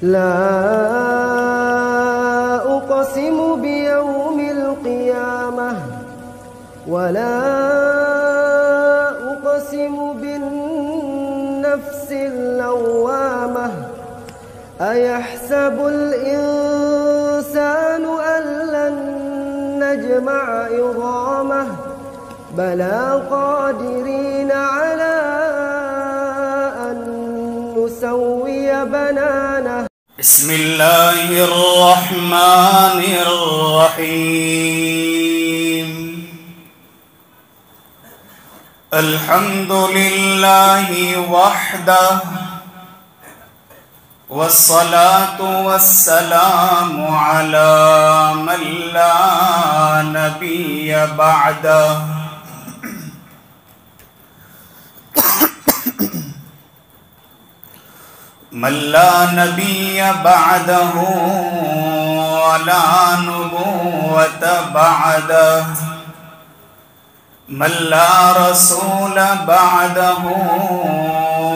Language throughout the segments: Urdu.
لا أقسم بيوم القيامة ولا أقسم بالنفس اللوامة أيحسب الإنسان أن لن نجمع عظامه بلى قادرين على أن نسوي بنانه. بسم الله الرحمن الرحيم. الحمد لله وحده والصلاة والسلام على من لا نبي بعده. من لا نبي بعده ولا نبوة بعده. من لا رسول بعده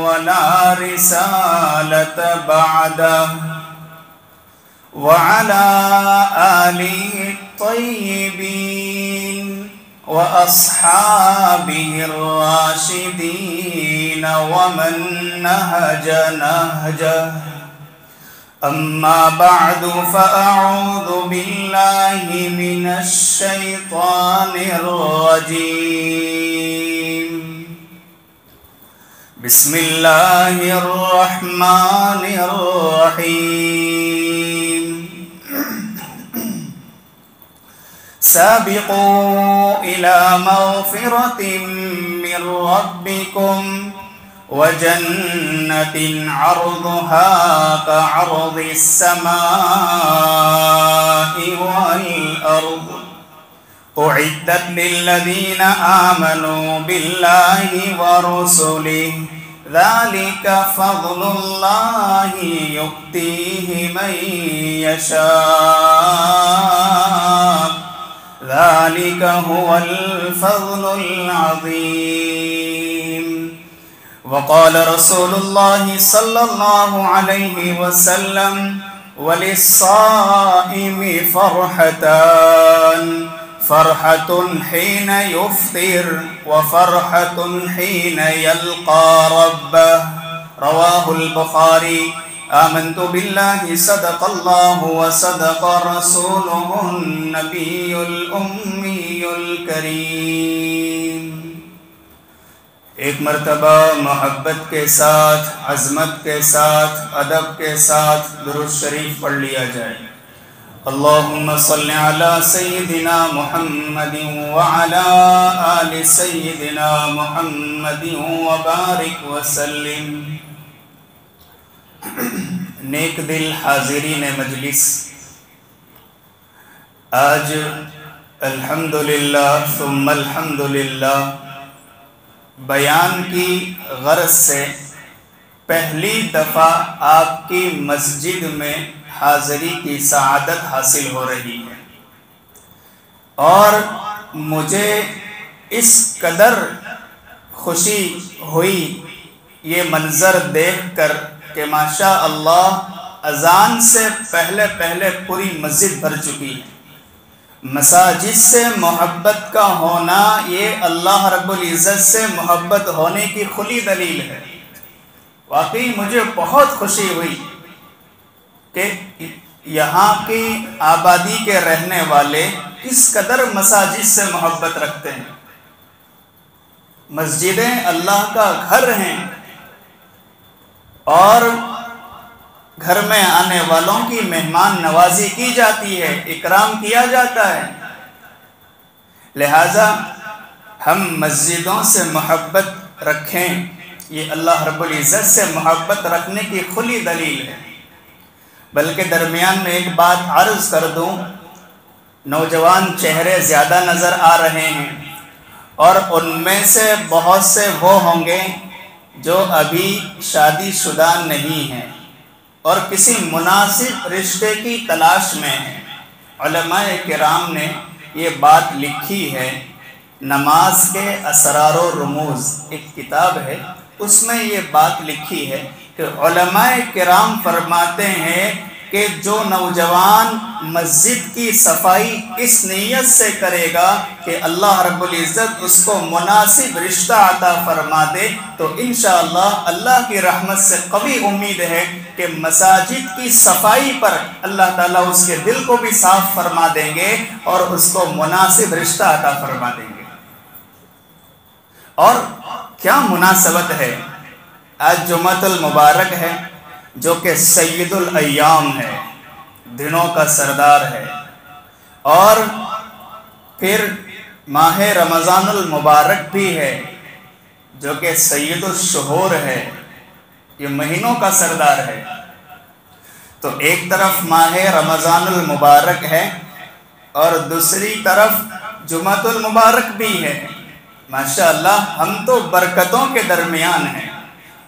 ولا رسالة بعده. وعلى آله الطيبين وأصحابه الراشدين ومن نهج نهجه. أما بعد فأعوذ بالله من الشيطان الرجيم. بسم الله الرحمن الرحيم. سابقوا إلى مغفرة من ربكم وجنة عرضها كعرض السماء والأرض أعدت للذين آمنوا بالله ورسله ذلك فضل الله يؤتيه من يشاء ذلك هو الفضل العظيم. وقال رسول الله صلى الله عليه وسلم وللصائم فرحتان فرحة حين يفطر وفرحة حين يلقى ربه. رواه البخاري. آمنت بالله صدق الله وصدق رسوله النبي الأمي الكريم. ایک مرتبہ محبت کے ساتھ، عظمت کے ساتھ، ادب کے ساتھ درود شریف پڑھ لیا جائے. اللہم صل علی سیدنا محمد وعلی آل سیدنا محمد وبارک وسلم. نیک دل حاضرین مجلس، آج الحمدللہ ثم الحمدللہ بیان کی غرض سے پہلی دفعہ آپ کی مسجد میں حاضری کی سعادت حاصل ہو رہی ہے، اور مجھے اس قدر خوشی ہوئی یہ منظر دیکھ کر کہ ماشاء اللہ اذان سے پہلے پوری مسجد بھر چکی ہے. مساجد سے محبت کا ہونا یہ اللہ رب العزت سے محبت ہونے کی کھلی دلیل ہے. واقعی مجھے بہت خوشی ہوئی کہ یہاں کی آبادی کے رہنے والے کس قدر مساجد سے محبت رکھتے ہیں. مسجدیں اللہ کا گھر ہیں، اور گھر میں آنے والوں کی مہمان نوازی کی جاتی ہے، اکرام کیا جاتا ہے. لہذا ہم مسجدوں سے محبت رکھیں، یہ اللہ رب العزت سے محبت رکھنے کی کھلی دلیل ہے. بلکہ درمیان میں ایک بات عرض کر دوں، نوجوان چہرے زیادہ نظر آ رہے ہیں، اور ان میں سے بہت سے وہ ہوں گے جو ابھی شادی شدہ نہیں ہیں اور کسی مناسب رشتے کی تلاش میں ہیں. علماء کرام نے یہ بات لکھی ہے، نماز کے اسرار و رموز ایک کتاب ہے، اس میں یہ بات لکھی ہے کہ علماء کرام فرماتے ہیں کہ جو نوجوان مسجد کی صفائی اس نیت سے کرے گا کہ اللہ رب العزت اس کو مناسب رشتہ عطا فرما دے، تو انشاءاللہ اللہ کی رحمت سے قوی امید ہے کہ مساجد کی صفائی پر اللہ تعالیٰ اس کے دل کو بھی صاف فرما دیں گے اور اس کو مناسب رشتہ عطا فرما دیں گے۔ اور کیا مناسبت ہے، آج جمعۃ المبارک ہے جو کہ سید الایام ہے، دنوں کا سردار ہے، اور پھر ماہ رمضان المبارک بھی ہے جو کہ سید الشہور ہے، یہ مہینوں کا سردار ہے۔ تو ایک طرف ماہ رمضان المبارک ہے اور دوسری طرف جمعۃ المبارک بھی ہے۔ ماشاءاللہ ہم تو برکتوں کے درمیان ہیں،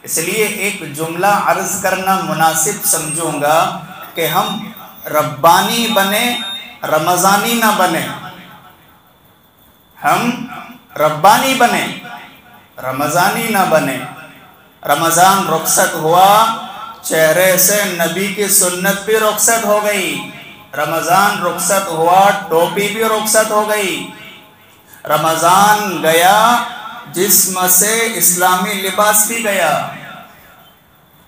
اس لیے ایک جملہ عرض کرنا مناسب سمجھوں گا کہ ہم ربانی بنے، رمضانی نہ بنے۔ ہم ربانی بنے، رمضانی نہ بنے۔ رمضان رخصت ہوا، چہرے سے نبی کی سنت بھی رخصت ہو گئی۔ رمضان رخصت ہوا، ٹوپی بھی رخصت ہو گئی۔ رمضان گیا، جسم سے اسلامی لباس بھی گیا۔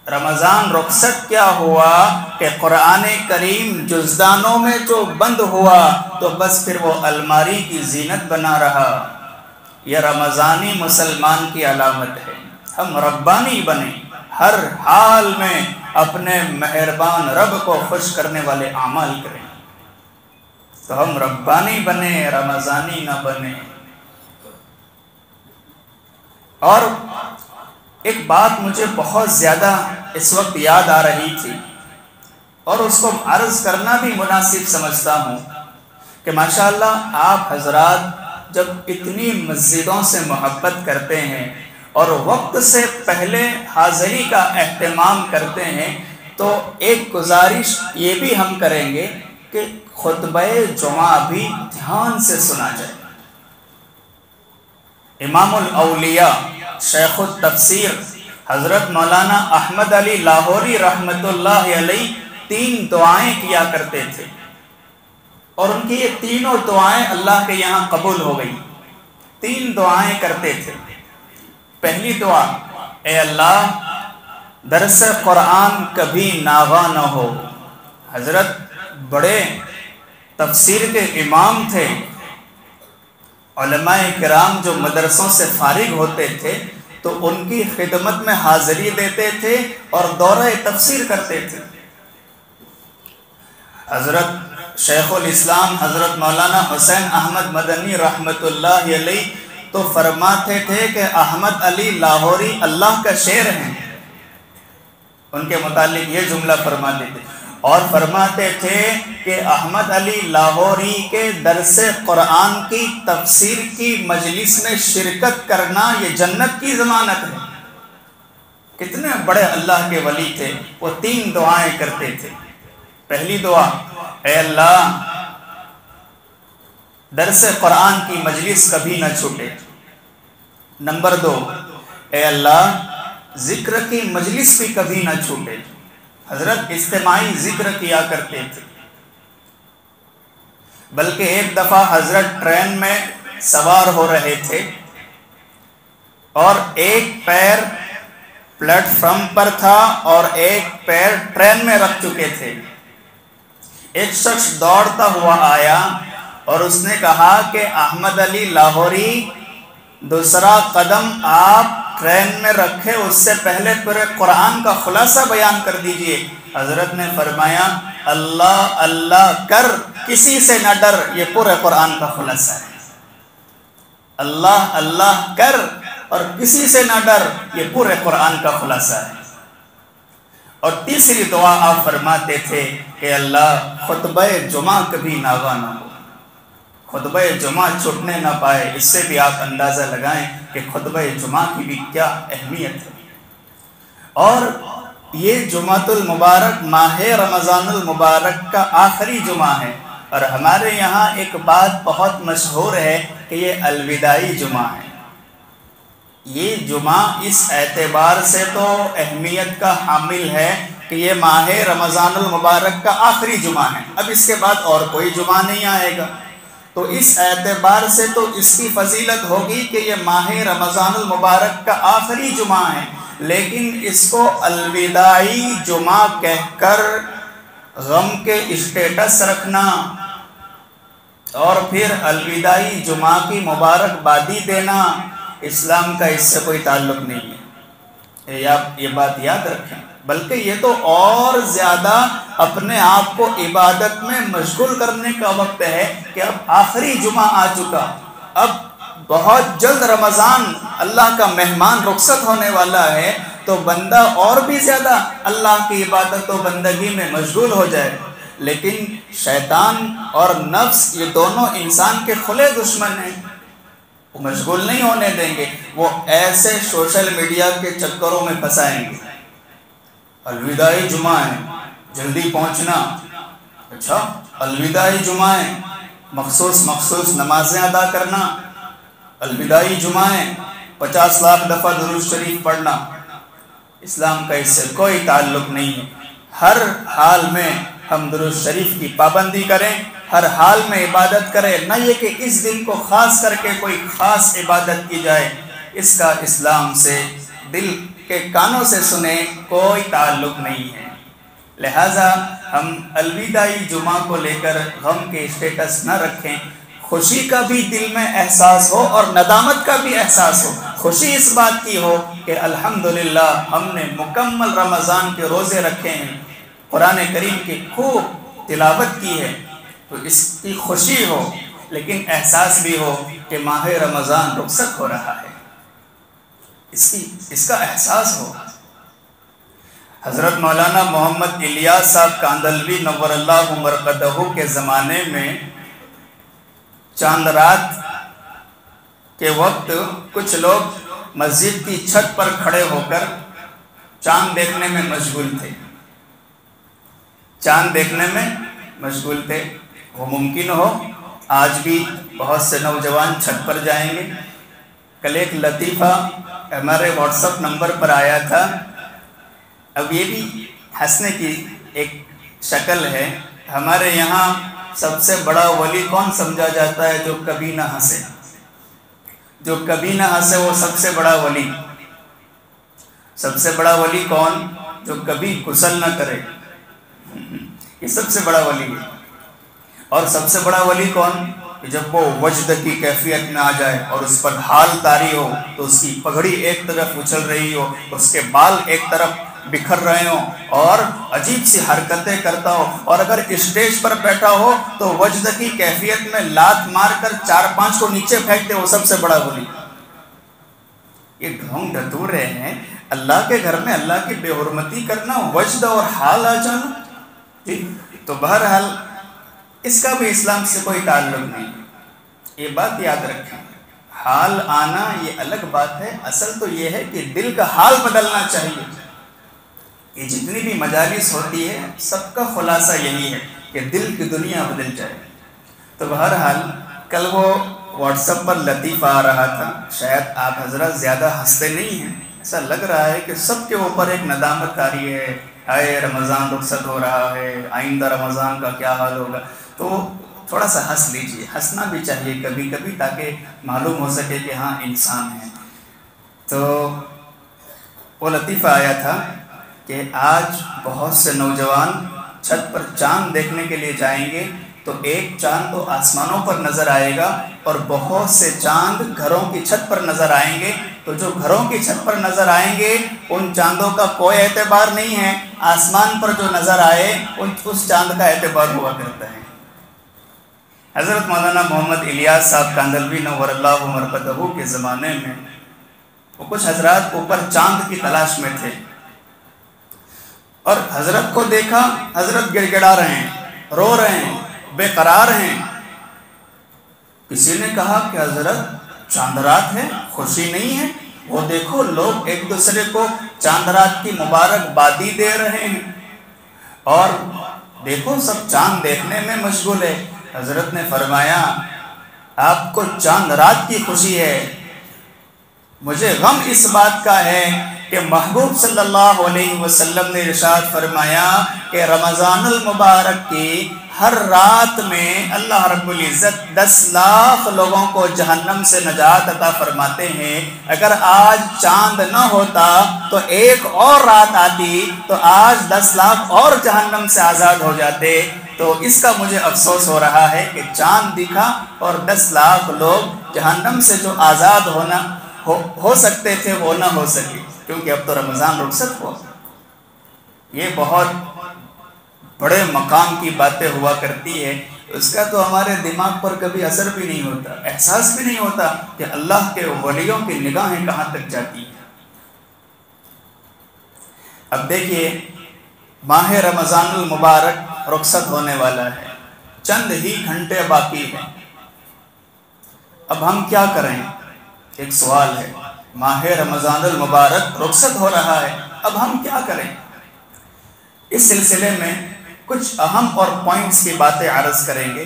رمضان رخصت کیا ہوا کہ قرآن کریم جزدانوں میں جو بند ہوا تو بس پھر وہ الماری کی زینت بنا رہا۔ یہ رمضانی مسلمان کی علامت ہے۔ ہم ربانی بنیں، ہر حال میں اپنے مہربان رب کو خوش کرنے والے اعمال کریں۔ تو ہم ربانی بنیں، رمضانی نہ بنیں۔ اور ایک بات مجھے بہت زیادہ اس وقت یاد آ رہی تھی اور اس کو عرض کرنا بھی مناسب سمجھتا ہوں کہ ماشاءاللہ آپ حضرات جب اتنی مسجدوں سے محبت کرتے ہیں اور وقت سے پہلے حاضری کا اہتمام کرتے ہیں، تو ایک گزارش یہ بھی ہم کریں گے کہ خطبہ جمعہ بھی دھیان سے سنا جائے۔ امام الاولیاء شیخ التفسیر حضرت مولانا احمد علی لاہوری رحمۃ اللہ علیہ 3 دعائیں کیا کرتے تھے، اور ان کی یہ تینوں دعائیں اللہ کے یہاں قبول ہو گئی۔ 3 دعائیں کرتے تھے۔ پہلی دعا، اے اللہ درس قرآن کبھی ناغا نہ ہو۔ حضرت بڑے تفسیر کے امام تھے، علماء کرام جو مدرسوں سے فارغ ہوتے تھے تو ان کی خدمت میں حاضری دیتے تھے اور دورہ تفسیر کرتے تھے۔ حضرت شیخ الاسلام حضرت مولانا حسین احمد مدنی رحمۃ اللہ علیہ تو فرماتے تھے کہ احمد علی لاہوری اللہ کا شعر ہیں، ان کے متعلق یہ جملہ فرماتے تھے، اور فرماتے تھے کہ احمد علی لاہوری کے درس قرآن کی تفسیر کی مجلس میں شرکت کرنا یہ جنت کی ضمانت ہے۔ کتنے بڑے اللہ کے ولی تھے، وہ 3 دعائیں کرتے تھے۔ پہلی دعا، اے اللہ درس قرآن کی مجلس کبھی نہ چھوٹے۔ نمبر 2، اے اللہ ذکر کی مجلس بھی کبھی نہ چھوٹے۔ حضرت اجتماعی ذکر کیا کرتے تھے، بلکہ ایک دفعہ حضرت ٹرین میں سوار ہو رہے تھے اور ایک پیر پلیٹ فارم پر تھا اور ایک پیر ٹرین میں رکھ چکے تھے۔ ایک شخص دوڑتا ہوا آیا اور اس نے کہا کہ احمد علی لاہوری دوسرا قدم آپ ٹرین میں رکھے، اس سے پہلے پورے قرآن کا خلاصہ بیان کر دیجئے۔ حضرت نے فرمایا اللہ اللہ کر، کسی سے نہ ڈر، یہ پورے قرآن کا خلاصہ ہے۔ اللہ اللہ کر اور کسی سے نہ ڈر، یہ پورے قرآن کا خلاصہ ہے۔ اور تیسری دعا آپ فرماتے تھے کہ اللہ خطبہ جمعہ کبھی ناغا نہ ہو، خطبہ جمعہ چھوٹنے نہ پائے۔ اس سے بھی آپ اندازہ لگائیں کہ خطبہ جمعہ کی بھی کیا اہمیت ہے۔ اور یہ جمعۃ المبارک ماہ رمضان المبارک کا آخری جمعہ ہے، اور ہمارے یہاں ایک بات بہت مشہور ہے کہ یہ الوداعی جمعہ ہے۔ یہ جمعہ اس اعتبار سے تو اہمیت کا حامل ہے کہ یہ ماہ رمضان المبارک کا آخری جمعہ ہے، اب اس کے بعد اور کوئی جمعہ نہیں آئے گا، تو اس اعتبار سے تو اس کی فضیلت ہوگی کہ یہ ماہ رمضان المبارک کا آخری جمعہ ہے، لیکن اس کو الوداعی جمعہ کہہ کر غم کے اسٹیٹس رکھنا اور پھر الوداعی جمعہ کی مبارکبادی دینا، اسلام کا اس سے کوئی تعلق نہیں ہے، یہ بات یاد رکھیں۔ بلکہ یہ تو اور زیادہ اپنے آپ کو عبادت میں مشغول کرنے کا وقت ہے کہ اب آخری جمعہ آ چکا، اب بہت جلد رمضان اللہ کا مہمان رخصت ہونے والا ہے، تو بندہ اور بھی زیادہ اللہ کی عبادت و بندگی میں مشغول ہو جائے۔ لیکن شیطان اور نفس یہ دونوں انسان کے کھلے دشمن ہیں، وہ مشغول نہیں ہونے دیں گے، وہ ایسے سوشل میڈیا کے چکروں میں پھنسائیں گے۔ الوداعی جمعہ ہے، جلدی پہنچنا، اچھا الوداعی جمعہ ہے، مخصوص نمازیں ادا کرنا، الوداعی جمعہ ہے، 50 لاکھ دفعہ درود شریف پڑھنا، اسلام کا اس سے کوئی تعلق نہیں ہے۔ ہر حال میں ہم درود شریف کی پابندی کریں، ہر حال میں عبادت کریں، نہ یہ کہ اس دن کو خاص کر کے کوئی خاص عبادت کی جائے، اس کا اسلام سے دل کے کانوں سے سنیں کوئی تعلق نہیں ہے۔ لہٰذا ہم الوداعی جمعہ کو لے کر غم کے اسٹیٹس نہ رکھیں، خوشی کا بھی دل میں احساس ہو اور ندامت کا بھی احساس ہو۔ خوشی اس بات کی ہو کہ الحمدللہ ہم نے مکمل رمضان کے روزے رکھے ہیں، قرآن کریم کی خوب تلاوت کی ہے، تو اس کی خوشی ہو، لیکن احساس بھی ہو کہ ماہ رمضان رخصت ہو رہا ہے، اس کا احساس ہو۔ حضرت مولانا محمد الیاس صاحب کاندلوی نور اللہ مرقدہ کے زمانے میں چاند رات کے وقت کچھ لوگ مسجد کی چھت پر کھڑے ہو کر چاند دیکھنے میں مشغول تھے۔ وہ ممکن ہو آج بھی بہت سے نوجوان چھت پر جائیں گے۔ کل ایک لطیفہ ہمارے واٹس ایپ نمبر پر آیا تھا، اب یہ بھی ہنسنے کی ایک شکل ہے۔ ہمارے یہاں سب سے بڑا ولی کون سمجھا جاتا ہے؟ جو کبھی نہ ہنسے، وہ سب سے بڑا ولی۔ سب سے بڑا ولی کون؟ جو کبھی غسل نہ کرے، یہ سب سے بڑا ولی ہے۔ اور سب سے بڑا ولی کون؟ کہ جب وہ وجد کی کیفیت میں آ جائے اور اس پر حال طاری ہو، تو اس کی پگڑی ایک طرف اچھل رہی ہو، اس کے بال ایک طرف بکھر رہے ہوں اور عجیب سی حرکتیں کرتا ہو، اور اگر اسٹیج پر بیٹھا ہو تو وجد کی کیفیت میں لات مار کر 4-5 کو نیچے پھینکتے، وہ سب سے بڑا ولی۔ یہ ڈھونگ ڈھتورے ہیں، اللہ کے گھر میں اللہ کی بے حرمتی کرنا، وجد اور حال آ جانا، جی۔ تو بہرحال اس کا بھی اسلام سے کوئی تعلق نہیں، یہ بات یاد رکھیں۔ حال آنا یہ الگ بات ہے، اصل تو یہ ہے کہ دل کا حال بدلنا چاہیے۔ یہ جتنی بھی مجالس ہوتی ہے سب کا خلاصہ یہی ہے کہ دل کی دنیا بدل جائے۔ تو بہرحال کل وہ واٹس ایپ پر لطیفہ آ رہا تھا، شاید آپ حضرات زیادہ ہنستے نہیں ہیں، ایسا لگ رہا ہے کہ سب کے اوپر ایک ندامت طاری ہے، ہائے رمضان رخصت ہو رہا ہے، آئندہ رمضان کا کیا حال ہوگا۔ تو تھوڑا سا ہنس لیجئے، ہنسنا بھی چاہیے کبھی کبھی، تاکہ معلوم ہو سکے کہ ہاں انسان ہے۔ تو وہ لطیفہ آیا تھا کہ آج بہت سے نوجوان چھت پر چاند دیکھنے کے لیے جائیں گے، تو ایک چاند تو آسمانوں پر نظر آئے گا اور بہت سے چاند گھروں کی چھت پر نظر آئیں گے۔ تو جو گھروں کی چھت پر نظر آئیں گے ان چاندوں کا کوئی اعتبار نہیں ہے، آسمان پر جو نظر آئے اس چاند کا اعتبار ہوا کرتا ہے۔ حضرت مولانا محمد الیاس صاحب کاندلوی نور اللہ مرقدہ کے زمانے میں وہ کچھ حضرات اوپر چاند کی تلاش میں تھے، اور حضرت کو دیکھا، حضرت گڑ گڑا رہے ہیں، رو رہے ہیں، بے قرار ہیں۔ کسی نے کہا کہ حضرت چاند رات ہے، خوشی نہیں ہے؟ وہ دیکھو لوگ ایک دوسرے کو چاند رات کی مبارکبادی دے رہے ہیں، اور دیکھو سب چاند دیکھنے میں مشغول ہے۔ حضرت نے فرمایا آپ کو چاند رات کی خوشی ہے، مجھے غم اس بات کا ہے کہ محبوب صلی اللہ علیہ وسلم نے ارشاد فرمایا کہ رمضان المبارک کی ہر رات میں اللہ رب العزت 10 لاکھ لوگوں کو جہنم سے نجات عطا فرماتے ہیں۔ اگر آج چاند نہ ہوتا تو ایک اور رات آتی تو آج 10 لاکھ اور جہنم سے آزاد ہو جاتے۔ تو اس کا مجھے افسوس ہو رہا ہے کہ چاند دکھا اور 10 لاکھ لوگ جہنم سے جو آزاد ہو سکتے تھے وہ نہ ہو سکے، کیونکہ اب تو رمضان رخصت ہوا۔ یہ بہت بڑے مقام کی باتیں ہوا کرتی ہے، اس کا تو ہمارے دماغ پر کبھی اثر بھی نہیں ہوتا، احساس بھی نہیں ہوتا کہ اللہ کے ولیوں کی نگاہیں کہاں تک جاتی ہیں۔ اب دیکھیے، ماہ رمضان المبارک رخصت ہونے والا ہے، چند ہی گھنٹے باقی ہیں۔ اب ہم کیا کریں؟ ایک سوال ہے، ماہ رمضان المبارک رخصت ہو رہا ہے، اب ہم کیا کریں؟ اس سلسلے میں کچھ اہم اور پوائنٹس کی باتیں عرض کریں گے،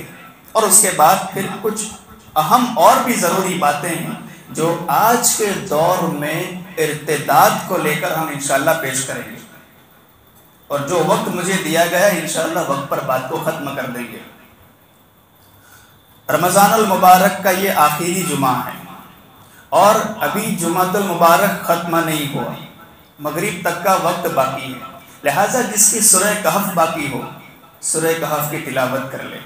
اور اس کے بعد پھر کچھ اہم اور بھی ضروری باتیں ہیں جو آج کے دور میں ارتداد کو لے کر ہم انشاءاللہ پیش کریں گے، اور جو وقت مجھے دیا گیا ہے انشاءاللہ وقت پر بات کو ختم کر دیں گے۔ رمضان المبارک کا یہ آخری جمعہ ہے، اور ابھی جمعۃ المبارک ختم نہیں ہوا، مغرب تک کا وقت باقی ہے، لہٰذا جس کی سورہ کہف باقی ہو سورہ کہف کی تلاوت کر لے،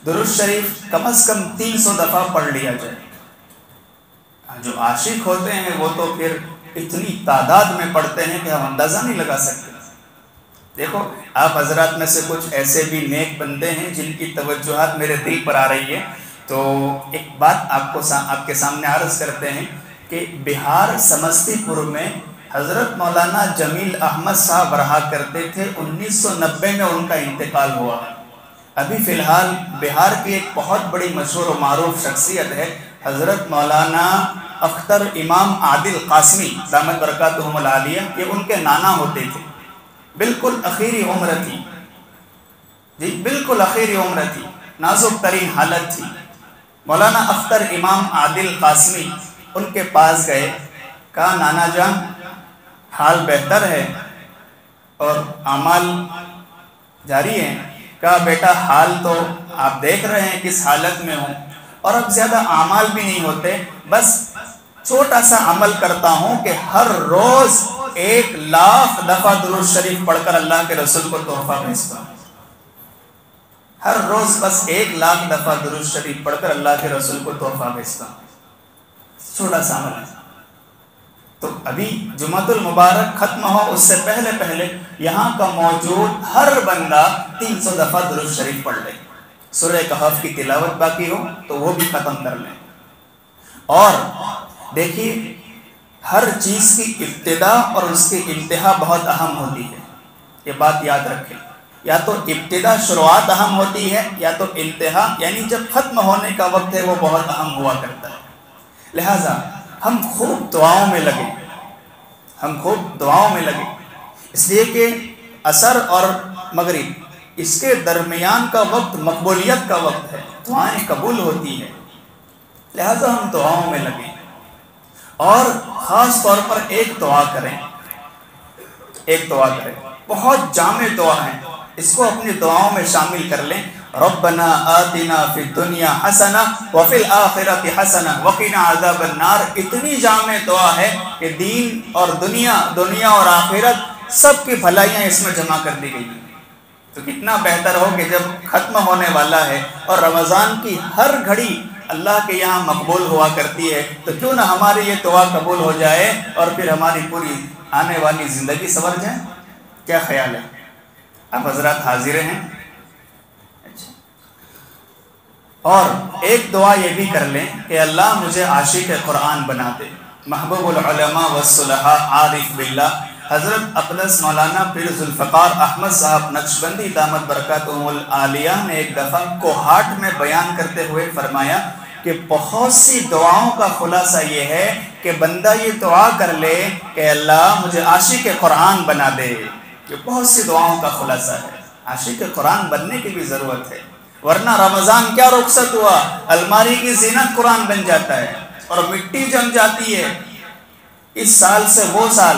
درود شریف کم از کم 300 دفعہ پڑھ لیا جائے۔ جو عاشق ہوتے ہیں وہ تو پھر اتنی تعداد میں پڑھتے ہیں کہ ہم اندازہ نہیں لگا سکتے۔ دیکھو، آپ حضرات میں سے کچھ ایسے بھی نیک بندے ہیں جن کی توجہات میرے دل پر آ رہی ہے، تو ایک بات آپ کے سامنے عرض کرتے ہیں کہ بہار سمستی پور میں حضرت مولانا جمیل احمد صاحب رہا کرتے تھے، 1990 میں ان کا انتقال ہوا۔ ابھی فی الحال بہار کی ایک بہت بڑی مشہور و معروف شخصیت ہے حضرت مولانا اختر امام عادل قاسمی دامت برکاتہم العالیہ، یہ ان کے نانا ہوتے تھے، بالکل اخیری عمر تھی، جی بالکل اخیری عمر تھی، نازک ترین حالت تھی۔ مولانا اختر امام عادل قاسمی ان کے پاس گئے، کہا نانا جان حال بہتر ہے اور اعمال جاری ہیں؟ کہا بیٹا حال تو آپ دیکھ رہے ہیں کس حالت میں ہوں، اور اب زیادہ اعمال بھی نہیں ہوتے، بس چھوٹا سا عمل کرتا ہوں کہ ہر روز 1,00,000 دفعہ درود شریف پڑھ کر اللہ کے رسول کو تحفہ بھیجتا ہوں۔ ہر روز بس 1,00,000 دفعہ درود شریف پڑھ کر اللہ کے رسول کو تحفہ بھیجتا ہوں، چھوٹا سا عمل ہے۔ تو ابھی جمعۃ المبارک ختم ہو اس سے پہلے یہاں کا موجود ہر بندہ 300 دفعہ درود شریف پڑھ لے، سورہ کہف کی تلاوت باقی ہو تو وہ بھی ختم کر لیں۔ اور دیکھیے، ہر چیز کی ابتدا اور اس کی انتہا بہت اہم ہوتی ہے، یہ بات یاد رکھیں، یا تو ابتدا شروعات اہم ہوتی ہے یا تو انتہا یعنی جب ختم ہونے کا وقت ہے وہ بہت اہم ہوا کرتا ہے۔ لہٰذا ہم خوب دعاؤں میں لگیں، اس لیے کہ عصر اور مغرب اس کے درمیان کا وقت مقبولیت کا وقت ہے، دعائیں قبول ہوتی ہیں، لہٰذا ہم دعاؤں میں لگیں، اور خاص طور پر ایک دعا کریں، بہت جامع دعا ہے، اس کو اپنی دعاؤں میں شامل کر لیں۔ ربنا آتنا فی الدنیا حسنہ وفی الآخرۃ حسنہ وقنا عذاب النار، اتنی جامع دعا ہے کہ دین اور دنیا اور آخرت سب کی بھلائیاں اس میں جمع کر دی گئی ہیں۔ تو کتنا بہتر ہو کہ جب ختم ہونے والا ہے اور رمضان کی ہر گھڑی اللہ کے یہاں مقبول ہوا کرتی ہے، تو کیوں نہ ہماری یہ دعا قبول ہو جائے اور پھر ہماری پوری آنے والی زندگی سنور جائے۔ کیا خیال ہے؟ آپ حضرات حاضر ہیں؟ اور ایک دعا یہ بھی کر لیں کہ اللہ مجھے عاشق قرآن بنا دے۔ محبوب العلماء والصلحاء عارف باللہ حضرت اقدس مولانا پیر ذوالفقار احمد صاحب نقشبندی دامت برکاتہم العالیہ نے ایک دفعہ کوہاٹ میں بیان کرتے ہوئے فرمایا کہ بہت سی دعاؤں کا خلاصہ یہ ہے کہ بندہ یہ دعا کر لے کہ اللہ مجھے عاشق قرآن بنا دے۔ یہ بہت سی دعاؤں کا خلاصہ ہے، عاشق قرآن بننے کی بھی ضرورت ہے، ورنہ رمضان کیا رخصت ہوا، الماری کی زینت قرآن بن جاتا ہے۔ اور مٹی جم جاتی ہے۔ اس سال سے وہ سال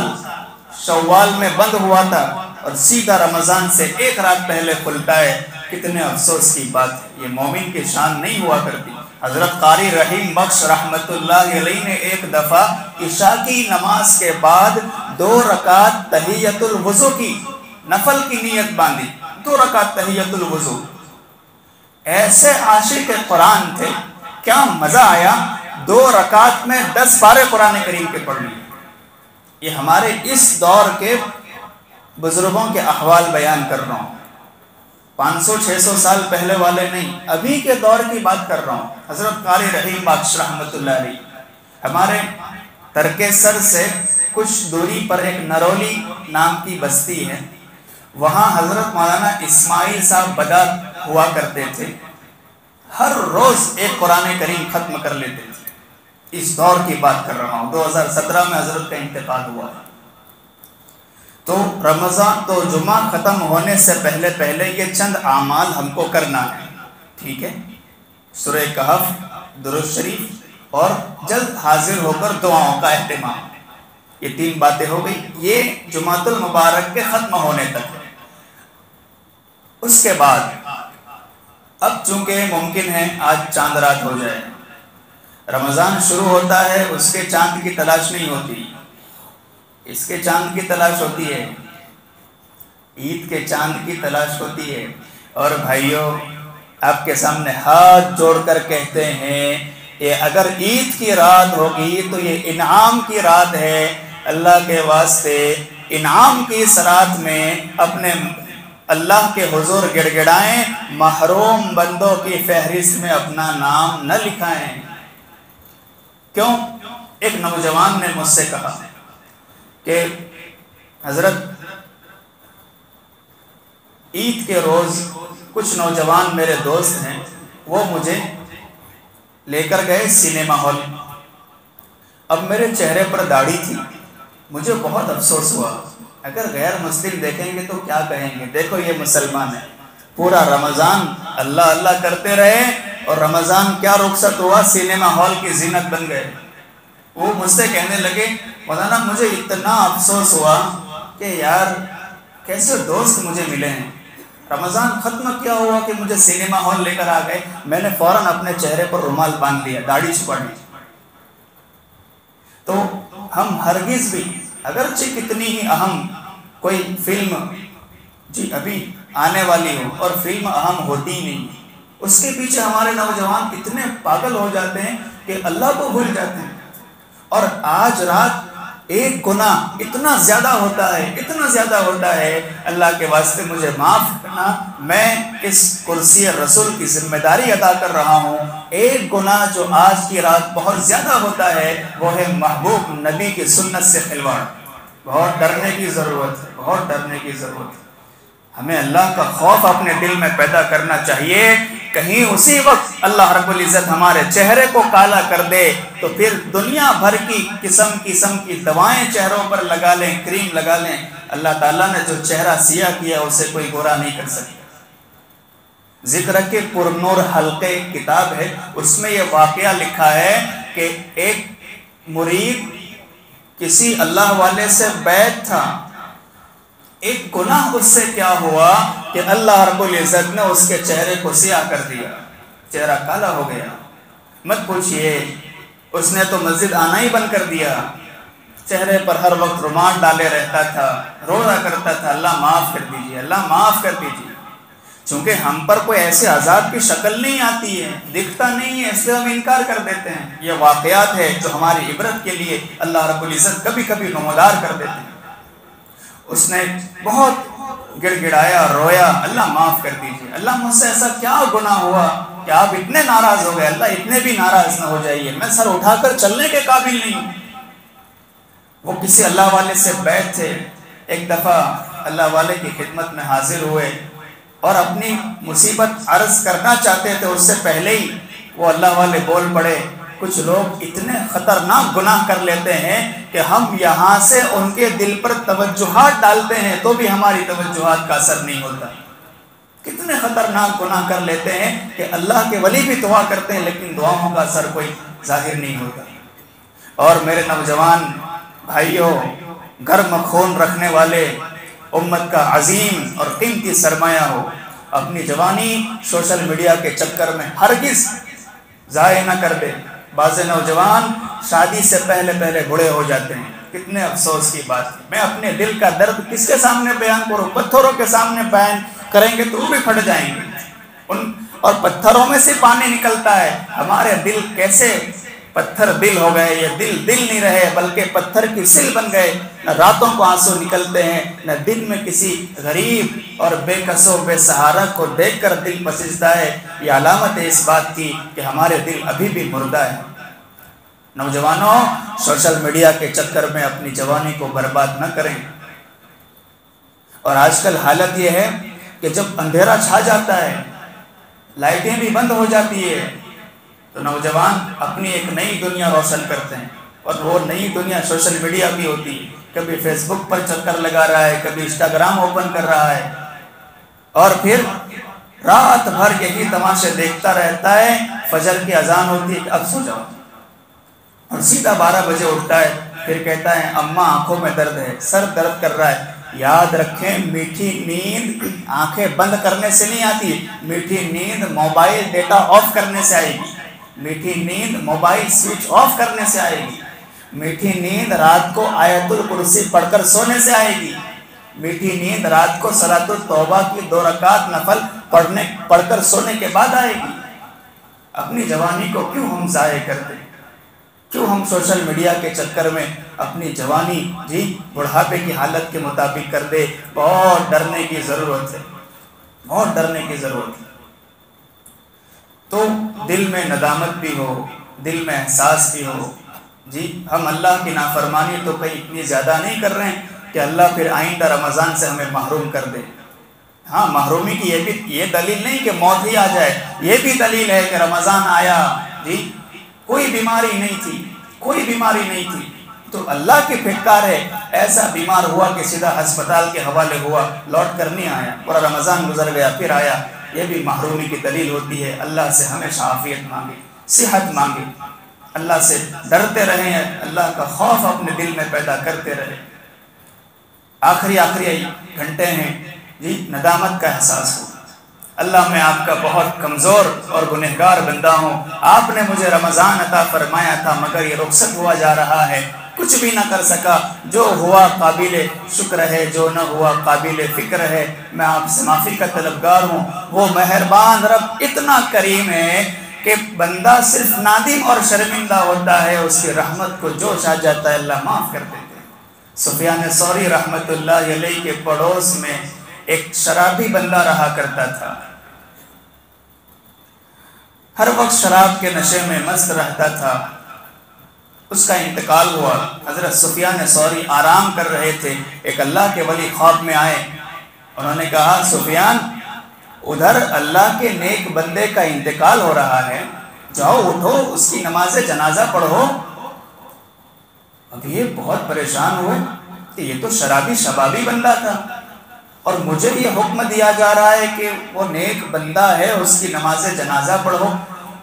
شوال میں بند ہوا تھا اور سیدھا رمضان سے ایک رات پہلے کھلتا ہے، کتنے افسوس کی بات ہے، یہ مومن کی شان نہیں ہوا کرتی۔ حضرت قاری رحیم بخش رحمت اللہ علیہ نے ایک دفعہ عشاء کی نماز کے بعد 2 رکعت تحیۃ الوضو کی نفل کی نیت باندھی، 2 رکعت تحیۃ الوضو۔ ایسے عاشق قرآن تھے، کیا مزہ آیا، 2 رکعت میں 10 پارے قرآن کریم کے پڑھ لیے۔ یہ ہمارے اس دور کے بزرگوں کے احوال بیان کر رہا ہوں، 500-600 سال پہلے والے نہیں، ابھی کے دور کی بات کر رہا ہوں۔ حضرت قاری رحیم بخش رحمت اللہ علیہ، ہمارے ترکے سر سے کچھ دوری پر ایک نرولی نام کی بستی ہے، وہاں حضرت مولانا اسماعیل صاحب بدا ہوا کرتے تھے، ہر روز ایک قرآن کریم ختم کر لیتے تھے۔ اس دور کی بات کر رہا ہوں، 2017 میں حضرت کا انتقال ہوا۔ تو رمضان تو جمعہ ختم ہونے سے پہلے پہلے یہ چند اعمال ہم کو کرنا ہے، ٹھیک ہے؟ سورہ کہف، درود شریف اور جلد حاضر ہو کر دعاؤں کا اہتمام، یہ 3 باتیں ہو گئی، یہ جمعۃ المبارک کے ختم ہونے تک ہے۔ اس کے بعد اب چونکہ ممکن ہے آج چاند رات ہو جائے، رمضان شروع ہوتا ہے، اس کے چاند کی تلاش نہیں ہوتی، اس کے چاند کی تلاش ہوتی ہے، عید کے چاند کی تلاش ہوتی ہے۔ اور بھائیوں، آپ کے سامنے ہاتھ جوڑ کر کہتے ہیں، یہ اگر عید کی رات ہوگی تو یہ انعام کی رات ہے، اللہ کے واسطے انعام کی اس رات میں اپنے اللہ کے حضور گڑ گڑائیں، محروم بندوں کی فہرست میں اپنا نام نہ لکھائیں۔ کیوں؟ ایک نوجوان نے مجھ سے کہا کہ حضرت عید کے روز کچھ نوجوان میرے دوست ہیں، وہ مجھے لے کر گئے سینما ہال، اب میرے چہرے پر داڑھی تھی، مجھے بہت افسوس ہوا، اگر غیر مسلم دیکھیں گے تو کیا کہیں گے، دیکھو یہ مسلمان ہے، پورا رمضان اللہ اللہ کرتے رہے اور رمضان کیا رخصت ہوا، سینما ہال کی زینت بن گئے۔ وہ مجھ سے کہنے لگے، مولانا مجھے اتنا افسوس ہوا کہ یار کیسے دوست مجھے ملے ہیں، رمضان ختم کیا ہوا کہ مجھے سینما ہال لے کر آ گئے، میں نے فوراً اپنے چہرے پر رومال باندھ لیا، داڑھی چھپا لی۔ تو ہم ہرگز بھی، اگرچہ کتنی ہی اہم کوئی فلم جی ابھی آنے والی ہو اور فلم اہم ہوتی ہی نہیں، اس کے پیچھے ہمارے نوجوان اتنے پاگل ہو جاتے ہیں کہ اللہ کو بھول جاتے ہیں۔ اور آج رات ایک گناہ اتنا زیادہ ہوتا ہے، اتنا زیادہ ہوتا ہے، اللہ کے واسطے مجھے معاف کرنا، میں اس کرسی رسول کی ذمہ داری ادا کر رہا ہوں، ایک گناہ جو آج کی رات بہت زیادہ ہوتا ہے وہ ہے محبوب نبی کی سنت سے کھلواڑ۔ بہت ڈرنے کی ضرورت ہے، بہت ڈرنے کی ضرورت ہے، ہمیں اللہ کا خوف اپنے دل میں پیدا کرنا چاہیے، کہیں اسی وقت اللہ رب العزت ہمارے چہرے کو کالا کر دے تو پھر دنیا بھر کی قسم کی دوائیں چہروں پر لگا لیں، کریم لگا لیں، اللہ تعالیٰ نے جو چہرہ سیاہ کیا اسے کوئی گورا نہیں کر سکتا۔ ذکر کے پر نور حلقے کتاب ہے، اس میں یہ واقعہ لکھا ہے کہ ایک مرید کسی اللہ والے سے بیعت تھا، ایک گناہ اس سے کیا ہوا کہ اللہ رب العزت نے اس کے چہرے کو سیاہ کر دیا، چہرہ کالا ہو گیا۔ مت پوچھئے، اس نے تو مسجد آنا ہی بند کر دیا، چہرے پر ہر وقت رومال ڈالے رہتا تھا، رونا کرتا تھا، اللہ معاف کر دیجیے، اللہ معاف کر دیجیے۔ چونکہ ہم پر کوئی ایسے عذاب کی شکل نہیں آتی ہے، دکھتا نہیں ہے، اس لیے ہم انکار کر دیتے ہیں۔ یہ واقعات ہے جو ہماری عبرت کے لیے اللہ رب العزت کبھی کبھی نمودار کر دیتے ہیں۔ اس نے بہت گڑ گڑایا، رویا، اللہ معاف کر دیجیے، اللہ مجھ سے ایسا کیا گناہ ہوا کہ آپ اتنے ناراض ہو گئے، اللہ اتنے بھی ناراض نہ ہو جائیے، میں سر اٹھا کر چلنے کے قابل نہیں ہوں۔ وہ کسی اللہ والے سے بیعت تھے، ایک دفعہ اللہ والے کی خدمت میں حاضر ہوئے اور اپنی مصیبت عرض کرنا چاہتے تھے، اس سے پہلے ہی وہ اللہ والے بول پڑے، کچھ لوگ اتنے خطرناک گناہ کر لیتے ہیں کہ ہم یہاں سے ان کے دل پر توجہات ڈالتے ہیں تو بھی ہماری توجہات کا اثر نہیں ہوتا۔ کتنے خطرناک گناہ کر لیتے ہیں کہ اللہ کے ولی بھی دعا کرتے ہیں لیکن دعاؤں کا اثر کوئی ظاہر نہیں ہوتا۔ اور میرے نوجوان بھائیوں، گرم خون رکھنے والے، امت کا عظیم اور قیمتی سرمایہ ہو، اپنی جوانی سوشل میڈیا کے چکر میں ہرگز ضائع نہ کر دے۔ بعض نوجوان شادی سے پہلے بوڑھے ہو جاتے ہیں، کتنے افسوس کی بات ہے۔ میں اپنے دل کا درد کس کے سامنے بیان کروں؟ پتھروں کے سامنے بیان کریں گے تو وہ بھی پھٹ جائیں گے، اور پتھروں میں سے پانی نکلتا ہے۔ ہمارے دل کیسے پتھر دل ہو گئے، یہ دل نہیں رہے بلکہ پتھر کی سل بن گئے۔ نہ راتوں کو آنسو نکلتے ہیں، نہ دن میں کسی غریب اور بے کس و بے سہارا کو دیکھ کر دل پسجتا ہے۔ یہ علامت ہے اس بات کی کہ ہمارے دل ابھی بھی مردہ ہے۔ نوجوانوں، سوشل میڈیا کے چکر میں اپنی جوانی کو برباد نہ کریں۔ اور آج کل حالت یہ ہے کہ جب اندھیرا چھا جاتا ہے، لائٹیں بھی بند ہو جاتی ہے، تو نوجوان اپنی ایک نئی دنیا روشن کرتے ہیں، اور وہ نئی دنیا سوشل میڈیا بھی ہوتی ہے۔ کبھی فیس بک پر چکر لگا رہا ہے، کبھی انسٹاگرام اوپن کر رہا ہے، اور پھر رات بھر یہی تماشے دیکھتا رہتا ہے۔ فجر کی اذان ہوتی ہے کہ اب سو جاؤ، اور سیدھا 12 بجے اٹھتا ہے، پھر کہتا ہے اماں آنکھوں میں درد ہے، سر درد کر رہا ہے۔ یاد رکھیں، میٹھی نیند آنکھیں بند کرنے سے نہیں آتی، میٹھی نیند موبائل ڈیٹا آف کرنے سے آئے گی، میٹھی نیند موبائل سوئچ آف کرنے سے آئے گی، میٹھی نیند رات کو آیت الکرسی پڑھ کر سونے سے آئے گی، میٹھی نیند رات کو صلاۃ التوبہ کی 2 رکعت نفل پڑھ کر سونے کے بعد آئے گی۔ اپنی جوانی کو کیوں ہم ضائع کرتے ہیں؟ کیوں ہم سوشل میڈیا کے چکر میں اپنی جوانی بڑھاپے کی حالت کے مطابق کر دے؟ بہت ڈرنے کی ضرورت ہے، بہت ڈرنے کی ضرورت ہے۔ تو دل میں ندامت بھی ہو، دل میں احساس بھی ہو، ہم اللہ کی نافرمانی تو کہیں اتنی زیادہ نہیں کر رہے ہیں کہ اللہ پھر آئندہ رمضان سے ہمیں محروم کر دے۔ ہاں، محرومی کی یہ دلیل نہیں کہ موت ہی آ جائے، یہ بھی دلیل ہے کہ رمضان آیا، کوئی بیماری نہیں تھی، کوئی بیماری نہیں تھی، تو اللہ کی پھٹکار ہے، ایسا بیمار ہوا کہ سیدھا ہسپتال کے حوالے ہوا، لوٹ کر نہیں آیا، پورا رمضان گزر گیا پھر آیا، یہ بھی محرومی کی دلیل ہوتی ہے۔ اللہ سے ہمیشہ عافیت مانگے، صحت مانگے، اللہ سے ڈرتے رہیں، اللہ کا خوف اپنے دل میں پیدا کرتے رہے۔ آخری گھنٹے ہیں، ندامت کا احساس ہو، اللہ میں آپ کا بہت کمزور اور گنہگار بندہ ہوں، آپ نے مجھے رمضان عطا فرمایا تھا مگر یہ رخصت ہوا جا رہا ہے، کچھ بھی نہ کر سکا، جو ہوا قابل شکر ہے، جو نہ ہوا قابل فکر ہے، میں آپ سے معافی کا طلبگار ہوں۔ وہ مہربان رب اتنا کریم ہے کہ بندہ صرف نادم اور شرمندہ ہوتا ہے، اس کی رحمت کو جوش آ جاتا ہے، اللہ معاف کر دیتے ہیں۔ سفیان ثوری رحمت اللہ علیہ کے پڑوس میں ایک شرابی بندہ رہا کرتا تھا، ہر وقت شراب کے نشے میں مست رہتا تھا۔ اس کا انتقال ہوا، حضرت سفیان ثوری آرام کر رہے تھے، ایک اللہ کے ولی خواب میں آئے، انہوں نے کہا سفیان، ادھر اللہ کے نیک بندے کا انتقال ہو رہا ہے، جاؤ اٹھو اس کی نماز جنازہ پڑھو۔ اب یہ بہت پریشان ہوئے کہ یہ تو شبابی بندہ تھا، اور مجھے یہ حکم دیا جا رہا ہے کہ وہ نیک بندہ ہے، اس کی نماز جنازہ پڑھو۔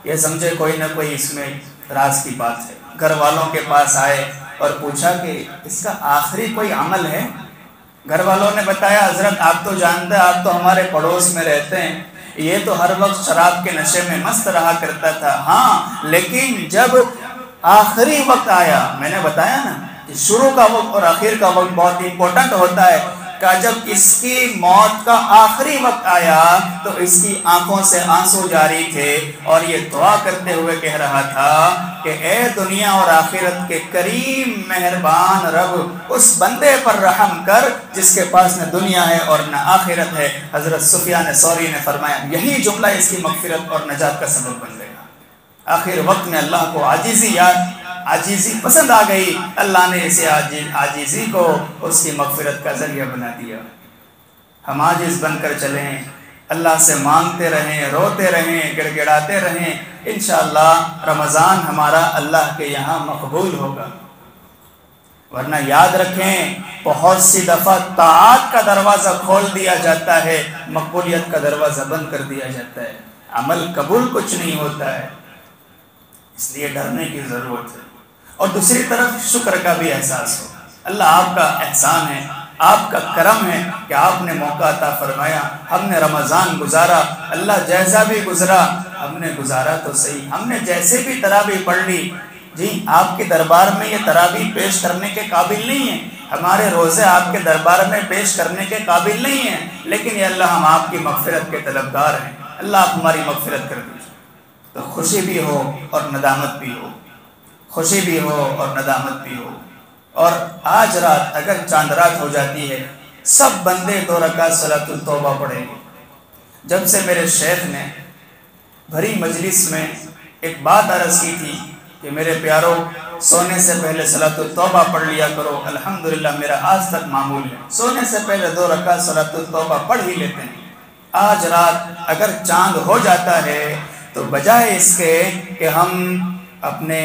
یہ سمجھے کوئی نہ کوئی اس میں راز کی بات ہے، گھر والوں کے پاس آئے اور پوچھا کہ اس کا آخری کوئی عمل ہے؟ گھر والوں نے بتایا حضرت آپ تو جانتے ہیں، آپ تو ہمارے پڑوس میں رہتے ہیں، یہ تو ہر وقت شراب کے نشے میں مست رہا کرتا تھا، ہاں لیکن جب آخری وقت آیا، میں نے بتایا نا کہ شروع کا وقت اور آخر کا وقت بہت امپورٹنٹ ہوتا ہے، کہ جب اس کی موت کا آخری وقت آیا تو اس کی آنکھوں سے آنسو جاری تھے، اور یہ دعا کرتے ہوئے کہہ رہا تھا کہ اے دنیا اور آخرت کے کریم مہربان رب، اس بندے پر رحم کر جس کے پاس نہ دنیا ہے اور نہ آخرت ہے۔ حضرت سفیان ثوری نے فرمایا یہی جملہ اس کی مغفرت اور نجات کا سبب بن گیا۔ آخر وقت میں اللہ کو عاجزی پسند آ گئی، اللہ نے اسے عاجزی کو اس کی مغفرت کا ذریعہ بنا دیا۔ ہم عاجز بن کر چلیں، اللہ سے مانگتے رہیں، روتے رہیں، گڑ گڑاتے رہیں، انشاءاللہ رمضان ہمارا اللہ کے یہاں مقبول ہوگا۔ ورنہ یاد رکھیں، بہت سی دفعہ طاعت کا دروازہ کھول دیا جاتا ہے، مقبولیت کا دروازہ بند کر دیا جاتا ہے، عمل قبول کچھ نہیں ہوتا ہے، اس لیے ڈرنے کی ضرورت ہے۔ اور دوسری طرف شکر کا بھی احساس ہو۔ اللہ آپ کا احسان ہے، آپ کا کرم ہے کہ آپ نے موقع عطا فرمایا، ہم نے رمضان گزارا، اللہ جیسا بھی گزرا ہم نے گزارا تو صحیح، ہم نے جیسے بھی تراویح پڑھ لی، جی آپ کے دربار میں یہ تراویح پیش کرنے کے قابل نہیں ہیں، ہمارے روزے آپ کے دربار میں پیش کرنے کے قابل نہیں ہیں، لیکن یہ اللہ ہم آپ کی مغفرت کے طلبگار ہیں، اللہ آپ ہماری مغفرت کر دیجیے۔ تو خوشی بھی ہو اور ندامت بھی ہو، خوشی بھی ہو اور ندامت بھی ہو۔ اور آج رات اگر چاند رات ہو جاتی ہے، سب بندے 2 رکعت صلاۃ التوبہ پڑھیں گے۔ جب سے میرے شیخ نے بھری مجلس میں ایک بات عرض کی تھی کہ میرے پیاروں سونے سے پہلے صلاۃ التوبہ پڑھ لیا کرو، الحمدللہ میرا آج تک معمول ہے، سونے سے پہلے 2 رکعت صلاۃ التوبہ پڑھ ہی لیتے ہیں۔ آج رات اگر چاند ہو جاتا ہے تو بجائے اس کے کہ ہم اپنے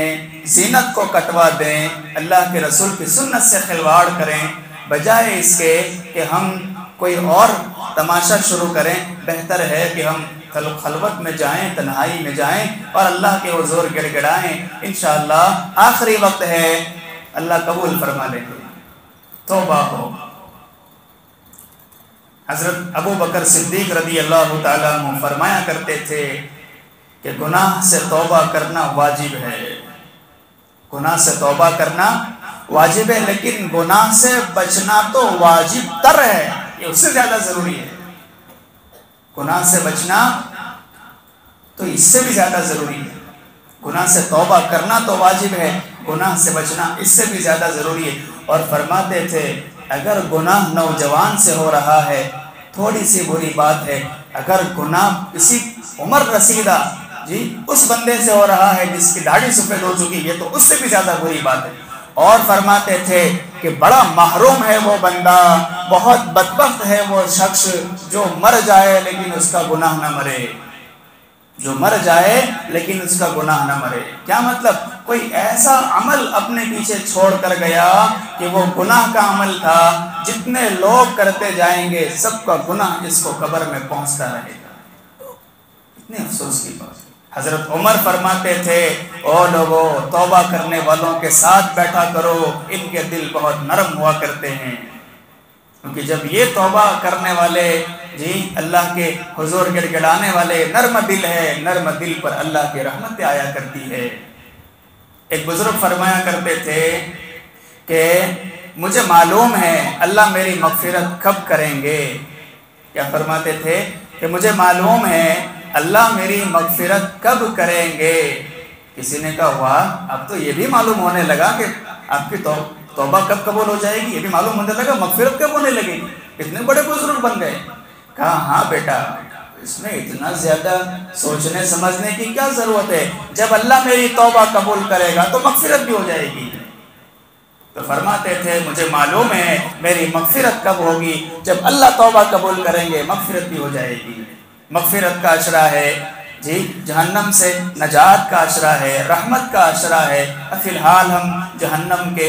زینت کو کٹوا دیں، اللہ کے رسول کی سنت سے خلواڑ کریں، بجائے اس کے کہ ہم کوئی اور تماشا شروع کریں، بہتر ہے کہ ہم خلوت میں جائیں، تنہائی میں جائیں اور اللہ کے حضور گڑ گڑائیں۔ انشاءاللہ آخری وقت ہے، اللہ قبول فرما لیں گے۔ توبہ ہو۔ حضرت ابو بکر صدیق رضی اللہ تعالیٰ عنہ فرمایا کرتے تھے کہ گناہ سے توبہ کرنا واجب ہے، گناہ سے توبہ کرنا واجب ہے، لیکن گناہ سے بچنا تو واجب تر ہے، یہ اس سے زیادہ ضروری ہے۔ گناہ سے بچنا تو اس سے بھی زیادہ ضروری ہے، گناہ سے توبہ کرنا تو واجب ہے، گناہ سے بچنا اس سے بھی زیادہ ضروری ہے۔ اور فرماتے تھے اگر گناہ نوجوان سے ہو رہا ہے تھوڑی سی بری بات ہے، اگر گناہ کسی عمر رسیدہ جی اس بندے سے ہو رہا ہے جس کی داڑھی سفید ہو چکی ہے تو اس سے بھی زیادہ بری بات ہے۔ اور فرماتے تھے کہ بڑا محروم ہے وہ بندہ، بہت بدبخت ہے وہ شخص جو مر جائے لیکن اس کا گناہ نہ مرے، جو مر جائے لیکن اس کا گناہ نہ مرے۔ کیا مطلب؟ کوئی ایسا عمل اپنے پیچھے چھوڑ کر گیا کہ وہ گناہ کا عمل تھا، جتنے لوگ کرتے جائیں گے سب کا گناہ اس کو قبر میں پہنچتا رہے گا۔ اتنے افسوس کی بات۔ حضرت عمر فرماتے تھے او لوگو توبہ کرنے والوں کے ساتھ بیٹھا کرو، ان کے دل بہت نرم ہوا کرتے ہیں، کیونکہ جب یہ توبہ کرنے والے جی اللہ کے حضور گڑ گڑانے والے نرم دل ہے، نرم دل پر اللہ کی رحمت آیا کرتی ہے۔ ایک بزرگ فرمایا کرتے تھے کہ مجھے معلوم ہے اللہ میری مغفرت کب کریں گے۔ کیا فرماتے تھے کہ مجھے معلوم ہے اللہ میری مغفرت کب کریں گے۔ کسی نے کہا واہ اب تو یہ بھی معلوم ہونے لگا کہ آپ کی توبہ کب قبول ہو جائے گی، یہ بھی معلوم ہونے لگا مغفرت کب ہونے لگے گی، اتنے بڑے بزرگ بن گئے۔ کہا ہاں بیٹا اس میں اتنا زیادہ سوچنے سمجھنے کی کیا ضرورت ہے، جب اللہ میری توبہ قبول کرے گا تو مغفرت بھی ہو جائے گی۔ تو فرماتے تھے مجھے معلوم ہے میری مغفرت کب ہوگی، جب اللہ توبہ قبول کریں گے مغفرت بھی ہو جائے گی۔ مغفرت کا عشرہ ہے جی، جہنم سے نجات کا عشرہ ہے، رحمت کا عشرہ ہے۔ فی الحال ہم جہنم کے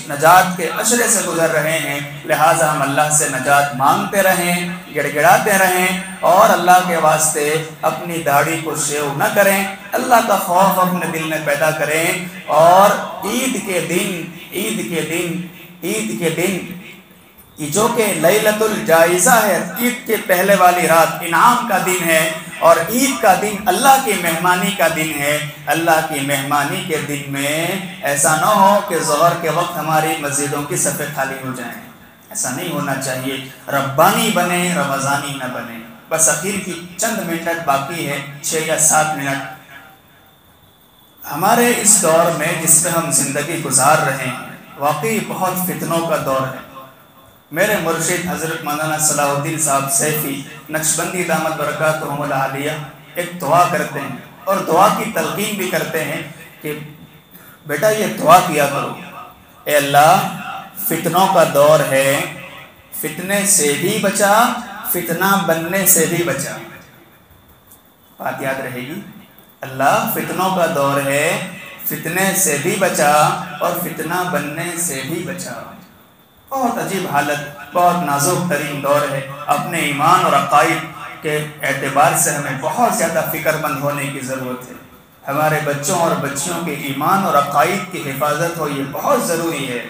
نجات کے عشرے سے گزر رہے ہیں، لہٰذا ہم اللہ سے نجات مانگتے رہیں، گڑ گڑاتے رہیں، اور اللہ کے واسطے اپنی داڑھی کو شیو نہ کریں، اللہ کا خوف اپنے دل میں پیدا کریں، اور عید کے دن جو کہ لیلۃ الجائزہ ہے، عید کے پہلے والی رات انعام کا دن ہے، اور عید کا دن اللہ کی مہمانی کا دن ہے۔ اللہ کی مہمانی کے دن میں ایسا نہ ہو کہ ظہر کے وقت ہماری مسجدوں کی صفیں خالی ہو جائیں، ایسا نہیں ہونا چاہیے۔ ربانی بنے، رمضانی نہ بنے۔ بس اخیر کی چند منٹ باقی ہے، 6 یا 7 منٹ۔ ہمارے اس دور میں جس میں ہم زندگی گزار رہے ہیں واقعی بہت فتنوں کا دور ہے۔ میرے مرشد حضرت مولانا صلاح الدین صاحب سیفی نقشبندی دامت برکاتہم العالیہ ایک دعا کرتے ہیں، اور دعا کی تلقین بھی کرتے ہیں کہ بیٹا یہ دعا کیا کرو، اے اللہ فتنوں کا دور ہے، فتنے سے بھی بچا، فتنہ بننے سے بھی بچا۔ بات یاد رہے گی، اللہ فتنوں کا دور ہے، فتنے سے بھی بچا اور فتنہ بننے سے بھی بچا۔ بہت عجیب حالت، بہت نازک ترین دور ہے۔ اپنے ایمان اور عقائد کے اعتبار سے ہمیں بہت زیادہ فکر مند ہونے کی ضرورت ہے۔ ہمارے بچوں اور بچیوں کے ایمان اور عقائد کی حفاظت ہو، یہ بہت ضروری ہے۔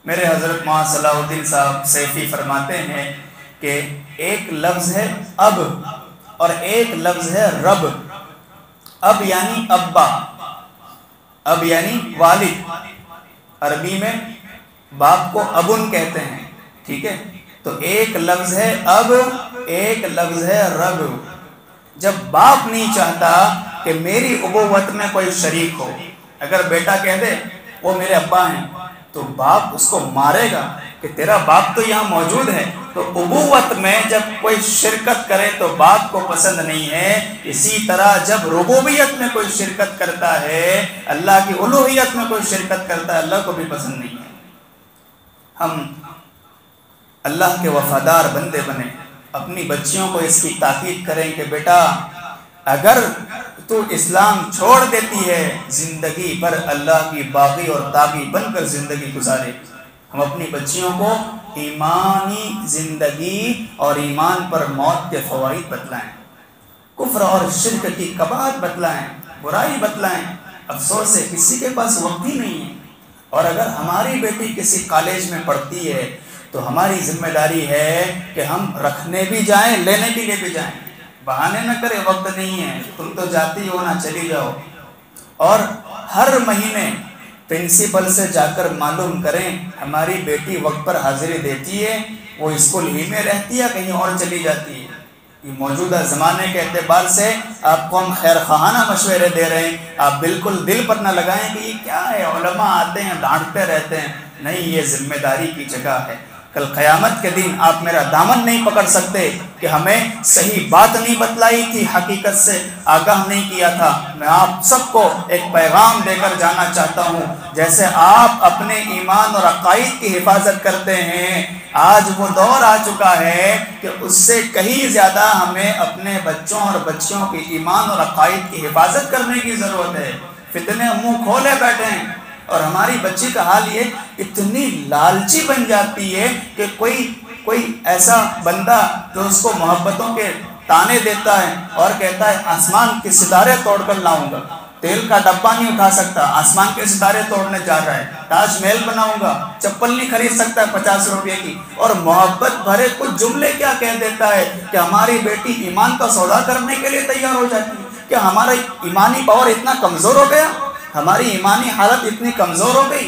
میرے حضرت مولانا صلاح الدین صاحب سیفی فرماتے ہیں کہ ایک لفظ ہے اب اور ایک لفظ ہے رب۔ اب یعنی ابا، اب یعنی والد، عربی میں باپ کو ابن کہتے ہیں، ٹھیک ہے؟ تو ایک لفظ ہے اب، ایک لفظ ہے رب۔ جب باپ نہیں چاہتا کہ میری ابوت میں کوئی شریک ہو، اگر بیٹا کہہ دے وہ میرے ابا ہیں تو باپ اس کو مارے گا کہ تیرا باپ تو یہاں موجود ہے۔ تو ابوت میں جب کوئی شرکت کرے تو باپ کو پسند نہیں ہے۔ اسی طرح جب ربوبیت میں کوئی شرکت کرتا ہے، اللہ کی الوہیت میں کوئی شرکت کرتا ہے، اللہ کو بھی پسند نہیں ہے۔ ہم اللہ کے وفادار بندے بنیں، اپنی بچیوں کو اس کی تاکید کریں کہ بیٹا اگر تو اسلام چھوڑ دیتی ہے، زندگی پر اللہ کی باغی اور تابع بن کر زندگی گزارے۔ ہم اپنی بچیوں کو ایمانی زندگی اور ایمان پر موت کے فوائد بتلائیں، کفر اور شرک کی قباحت بتلائیں، برائی بتلائیں۔ افسوس ہے کسی کے پاس وقت ہی نہیں ہے۔ اور اگر ہماری بیٹی کسی کالج میں پڑھتی ہے تو ہماری ذمہ داری ہے کہ ہم رکھنے بھی جائیں، لینے کے لیے بھی جائیں۔ بہانے نہ کرے وقت نہیں ہے، تم تو جاتی ہو نا، چلی جاؤ۔ اور ہر مہینے پرنسپل سے جا کر معلوم کریں ہماری بیٹی وقت پر حاضری دیتی ہے، وہ اسکول ہی میں رہتی ہے کہیں اور چلی جاتی ہے۔ یہ موجودہ زمانے کے اعتبار سے آپ کو ہم خیر خواہانہ مشورے دے رہے ہیں، آپ بالکل دل پر نہ لگائیں کہ یہ کیا ہے، علماء آتے ہیں ڈانٹتے رہتے ہیں۔ نہیں، یہ ذمہ داری کی جگہ ہے۔ کل قیامت کے دن آپ میرا دامن نہیں پکڑ سکتے کہ ہمیں صحیح بات نہیں بتلائی تھی، حقیقت سے آگاہ نہیں کیا تھا۔ میں آپ سب کو ایک پیغام دے کر جانا چاہتا ہوں، جیسے آپ اپنے ایمان اور عقائد کی حفاظت کرتے ہیں، آج وہ دور آ چکا ہے کہ اس سے کہیں زیادہ ہمیں اپنے بچوں اور بچیوں کے ایمان اور عقائد کی حفاظت کرنے کی ضرورت ہے۔ فتنے منہ کھولے بیٹھے ہیں، اور ہماری بچی کا حال یہ اتنی لالچی بن جاتی ہے کہ کوئی ایسا بندہ جو اس کو محبتوں کے تانے دیتا ہے اور کہتا ہے آسمان کے ستارے توڑ کر لاؤں گا، تیل کا ڈبہ نہیں اٹھا سکتا، آسمان کے ستارے توڑنے جا رہا ہے، تاج محل بناؤں گا، چپل نہیں خرید سکتا 50 روپے کی، اور محبت بھرے کچھ جملے کیا کہہ دیتا ہے کہ ہماری بیٹی ایمان کا سودا کرنے کے لیے تیار ہو جاتی ہے۔ کیا ہمارا ایمانی پاور اتنا کمزور ہو گیا؟ ہماری ایمانی حالت اتنی کمزور ہو گئی؟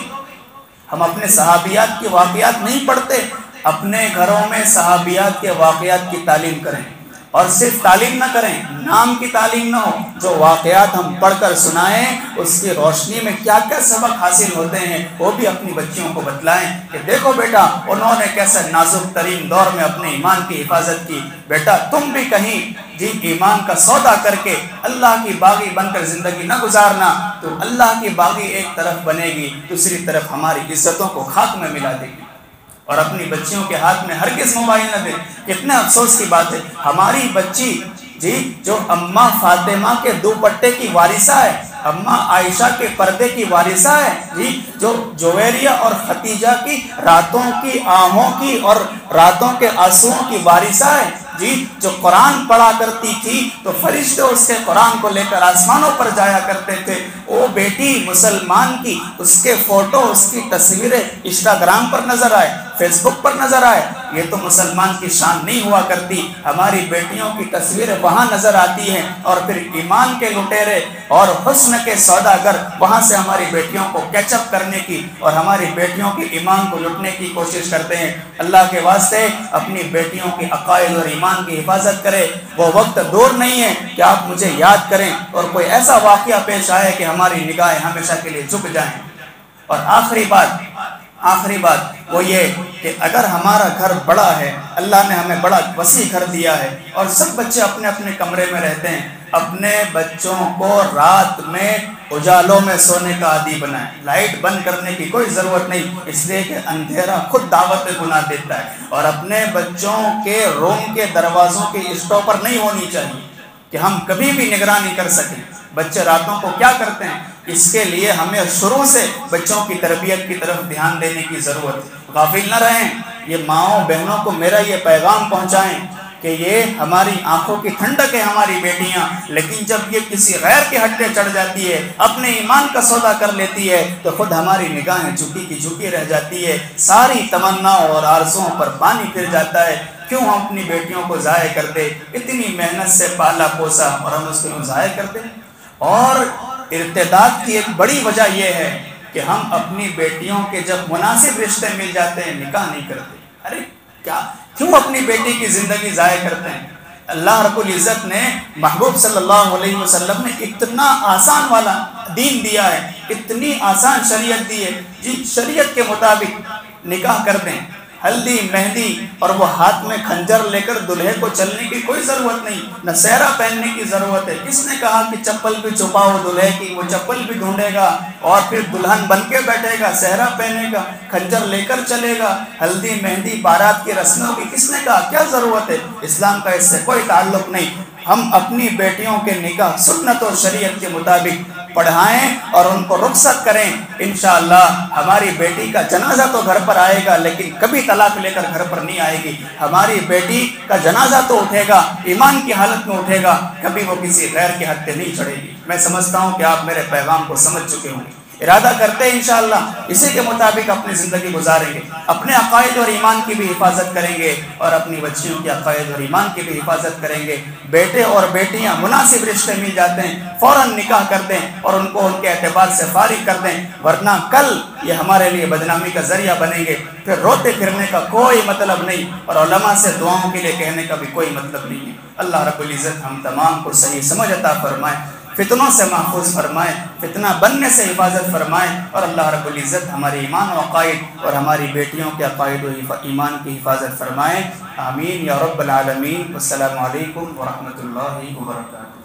ہم اپنے صحابیات کے واقعات نہیں پڑھتے، اپنے گھروں میں صحابیات کے واقعات کی تعلیم کریں، اور صرف تعلیم نہ کریں، نام کی تعلیم نہ ہو، جو واقعات ہم پڑھ کر سنائیں اس کی روشنی میں کیا کیا سبق حاصل ہوتے ہیں وہ بھی اپنی بچیوں کو بتلائیں کہ دیکھو بیٹا انہوں نے کیسے نازک ترین دور میں اپنے ایمان کی حفاظت کی، بیٹا تم بھی کہیں ایمان کا سودا کر کے اللہ کی باغی بن کر زندگی نہ گزارنا، تو اللہ کی باغی ایک طرف بنے گی، دوسری طرف ہماری عزتوں کو خاک میں ملا دے گی۔ اور اپنی بچیوں کے ہاتھ میں ہرگز موبائل نہ دے۔ کتنے افسوس کی بات ہے، ہماری بچی جو اماں فاطمہ کے دوپٹے کی وارثہ ہے، اماں عائشہ کے پردے کی وارثہ ہے، جو جویریہ اور ختیجہ کی راتوں کی آہوں کی اور راتوں کے آنسوؤں کی وارثہ ہے، جو قرآن پڑھا کرتی تھی تو فرشتے اس کے قرآن کو لے کر آسمانوں پر جایا کرتے تھے۔ وہ بیٹی مسلمان کی اس کے فوٹو، اس کی تصویریں انسٹاگرام پر نظر آئے، فیس بک پر نظر آئے، یہ تو مسلمان کی شان نہیں ہوا کرتی۔ ہماری بیٹیوں کی تصویریں وہاں نظر آتی ہیں اور پھر ایمان کے لٹیرے اور حسن کے سوداگر وہاں سے ہماری بیٹیوں کو کیچ اپ کرنے کی اور ہماری بیٹیوں کے ایمان کو لٹنے کی کوشش کرتے ہیں۔ اللہ کے واسطے اپنی بیٹیوں کی عقائد اور ایمان کی حفاظت کرے۔ وہ وقت دور نہیں ہے کہ آپ مجھے یاد کریں اور کوئی ایسا واقعہ پیش آئے کہ ہماری نگاہیں ہمیشہ کے لیے جھک جائیں۔ اور آخری بات وہ یہ کہ اگر ہمارا گھر بڑا ہے، اللہ نے ہمیں بڑا وسیع گھر دیا ہے اور سب بچے اپنے اپنے کمرے میں رہتے ہیں، اپنے بچوں کو رات میں اجالوں میں سونے کا عادی بنائیں۔ لائٹ بند کرنے کی کوئی ضرورت نہیں، اس لیے کہ اندھیرا خود دعوت گناہ دیتا ہے، اور اپنے بچوں کے روم کے دروازوں کی اسٹاپر نہیں ہونی چاہیے کہ ہم کبھی بھی نگرانی کر سکیں بچے راتوں کو کیا کرتے ہیں۔ اس کے لیے ہمیں شروع سے بچوں کی تربیت کی طرف دھیان دینے کی ضرورت ہے۔ غافل نہ رہیں۔ یہ ماؤں بہنوں کو میرا یہ پیغام پہنچائیں کہ یہ ہماری آنکھوں کی ٹھنڈک ہے ہماری بیٹیاں، لیکن جب یہ کسی غیر کے ہٹے چڑھ جاتی ہے، اپنے ایمان کا سودا کر لیتی ہے، تو خود ہماری نگاہیں جھکی کی جھکی رہ جاتی ہے، ساری تمناؤں اور آرزوؤں پر پانی پھر جاتا ہے۔ کیوں ہم اپنی بیٹیوں کو ضائع کرتے؟ اتنی محنت سے پالا پوسا اور ہم اس کو ضائع کرتے۔ اور ارتداد کی ایک بڑی وجہ یہ ہے کہ ہم اپنی بیٹیوں کے جب مناسب رشتے مل جاتے ہیں نکاح نہیں کرتے۔ ارے کیوں اپنی بیٹی کی زندگی ضائع کرتے ہیں؟ اللہ رب العزت نے محبوب صلی اللہ علیہ وسلم نے اتنا آسان والا دین دیا ہے، اتنی آسان شریعت دی ہے، جن شریعت کے مطابق نکاح کر دیں، ہلدی مہندی اور وہ ہاتھ میں کھنجر لے کر دلہے کو چلنے کی کوئی ضرورت نہیں، نہ سہرا پہننے کی ضرورت ہے۔ کس نے کہا کہ چپل بھی چھپاؤ دلہے کی؟ وہ چپل بھی ڈھونڈے گا اور پھر دلہن بن کے بیٹھے گا، سہرا پہنے گا، کھنجر لے کر چلے گا، ہلدی مہندی بارات کی رسموں کی کس نے کہا؟ کیا ضرورت ہے؟ اسلام کا اس سے کوئی تعلق نہیں۔ ہم اپنی بیٹیوں کے نکاح سنت اور شریعت کے مطابق پڑھائیں اور ان کو رخصت کریں، انشاءاللہ ہماری بیٹی کا جنازہ تو گھر پر آئے گا لیکن کبھی طلاق لے کر گھر پر نہیں آئے گی۔ ہماری بیٹی کا جنازہ تو اٹھے گا، ایمان کی حالت میں اٹھے گا، کبھی وہ کسی غیر کے ہتھے نہیں چڑھے گی۔ میں سمجھتا ہوں کہ آپ میرے پیغام کو سمجھ چکے ہوں گے۔ ارادہ کرتے ہیں انشاءاللہ اسی کے مطابق اپنی زندگی گزاریں گے، اپنے عقائد اور ایمان کی بھی حفاظت کریں گے اور اپنی بچیوں کے عقائد اور ایمان کی بھی حفاظت کریں گے۔ بیٹے اور بیٹیاں مناسب رشتے مل جاتے ہیں فوراً نکاح کر دیں اور ان کو ان کے اعتبار سے فارغ کر دیں، ورنہ کل یہ ہمارے لیے بدنامی کا ذریعہ بنیں گے، پھر روتے پھرنے کا کوئی مطلب نہیں اور علماء سے دعاؤں کے لیے کہنے کا بھی کوئی مطلب نہیں ہے۔ اللہ رب العزت ہم تمام کو صحیح سمجھ عطا فرمائے، فتنوں سے محفوظ فرمائے، فتنہ بننے سے حفاظت فرمائے، اور اللہ رب العزت ہمارے ایمان و عقائد اور ہماری بیٹیوں کے عقائد و ایمان کی حفاظت فرمائے۔ آمین یا رب العالمین۔ والسلام علیکم ورحمۃ اللہ وبرکاتہ۔